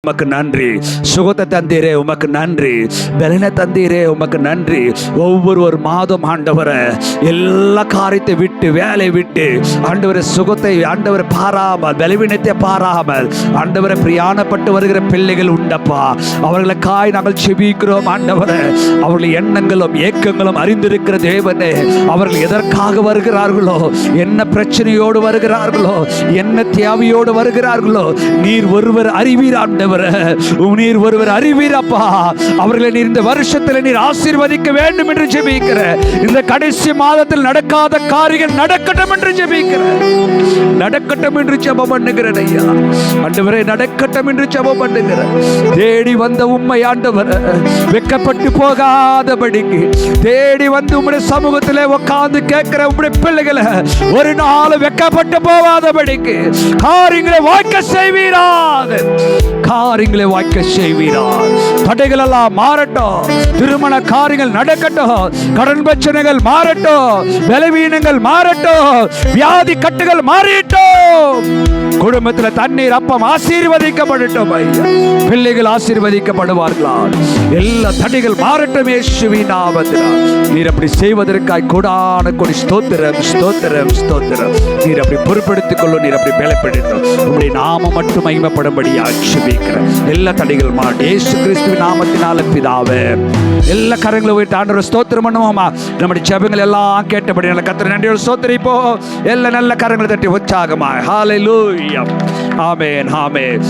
உமக்கு நன்றி. சுகத்தை தந்தீரே உமக்கு நன்றி. பலனை தந்தீரே உமக்கு நன்றி. ஒவ்வொரு மாதம் ஆண்டவரை எல்லா காரியத்தை விட்டு வேலை விட்டு ஆண்டவரை சுகத்தை ஆண்டவரை பாராமல் பலவீனத்தை பாராமல் ஆண்டவரை பிரயாணப்பட்டு வருகிற பிள்ளைகள் உண்டப்பா. அவர்களுக்காய் நாங்கள் செபிக்கிறோம் ஆண்டவரை. அவர்கள் எண்ணங்களும் ஏக்கங்களும் அறிந்திருக்கிற தேவனே, அவர்கள் எதற்காக வருகிறார்களோ, என்ன பிரச்சனையோடு வருகிறார்களோ, என்ன தேவையோடு வருகிறார்களோ, நீர் ஒருவர் அறிவீர் ஆண்டவர். நீர் ஒருவர் அறிவீரப்பா. அவர்களை நீர் இந்த வருஷத்தில் நீர் ஆசீர்வதிக்க வேண்டும் என்று ஜெபிக்கிற. இந்த கடைசி மாதத்தில் நடக்காத காரியங்கள் நடக்கட்டும் என்று ஜெபிக்கிற. நடக்கட்டும் என்று ஜெபம் பண்ணுகிறேன் ஐயா. ஆண்டவரே நடக்கட்டும் என்று ஜெபம் பண்ணுகிறேன். தேடி வந்த உம்மை ஆண்டவரே வெட்கப்பட்டு போகாதபடிக்கு தேடி வந்து உம்முடைய சமூகத்திலே உட்கார்ந்து கேட்கிற உம்முடைய பிள்ளைகளை ஒரு நாள் வெட்கப்பட்டு போகாதபடிக்கு காரியங்களை வாய்க்க செய்வீராக. காரியங்களை வாய்க்க செய்வீராக. தடைகள் எல்லாம் மாறட்டும். திருமண காரியங்கள் நடக்கட்டும். கடன் பிரச்சனைகள் மாறட்டும். பலவீனங்கள் மாறட்டும். வியாதி கட்டுகள் மாறிட்டோம். குடும்பத்தில் தண்ணீர் அப்பம் ஆசீர்வதிக்கப்படட்டும் ஐயா. பிள்ளைகள் ஆசீர்வதிக்கப்படுவார்களா. எல்லா தடைகள் மாறட்டும் இயேசுவின் நாமத்தினால். நீர் அப்படி செய்வதற்காய் கோடான கோடி ஸ்தோத்திரம் ஸ்தோத்திரம் ஸ்தோத்திரம். நீர் அப்படி பொறுப்பெடுத்துக் கொள்ளும். நீர் அப்படி பலப்படுத்தும். உங்களுடைய நாமம் மட்டும் மகிமைப்படும்படியா ஜெபிக்கிறேன். எல்லா தடைகள் மாறட்டும் இயேசு கிறிஸ்துவின் நாமத்தினால பிதாவே. எல்லா கரங்களும் போயிட்டு ஆண்டவரை ஸ்தோத்திரம் பண்ணுவோமா. நம்முடைய ஜெபங்கள் எல்லாம் கேட்டபடி நல்ல கர்த்தரை நன்றியோடு ஸ்தோத்திரிப்போம். எல்லா நல்ல கரங்களை தட்டி உற்சாகமாய் ஹல்லேலூயா. ஆமென் ஆமென்.